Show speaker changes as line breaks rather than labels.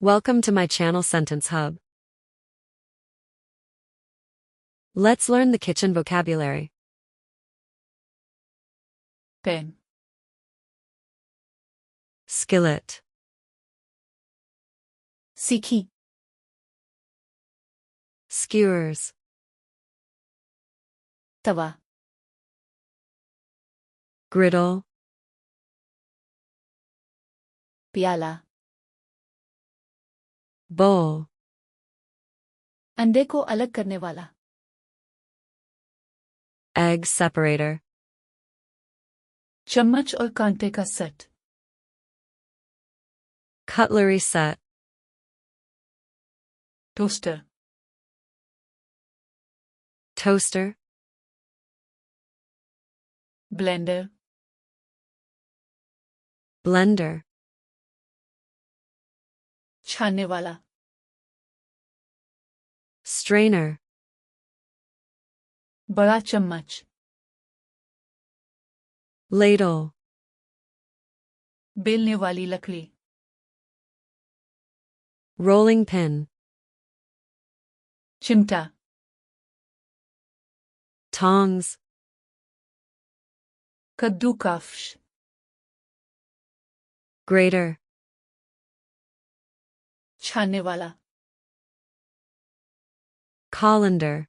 Welcome to my channel Sentence Hub. Let's learn the kitchen vocabulary.
Pen,
Skillet,
सीखी,
skewers,
तवा,
griddle,
प्याला,
bowl,
अंडे को अलग करने वाला,
egg separator,
चम्मच और कांटे का set,
cutlery set,
toaster,
toaster,
blender,
blender,
छानने वाला,
strainer,
बड़ा चम्मच,
ladle,
बेलने वाली लकड़ी,
rolling pin,
चिमटा,
tongs,
कद्दूकस,
grater,
छानने वाला,
colander,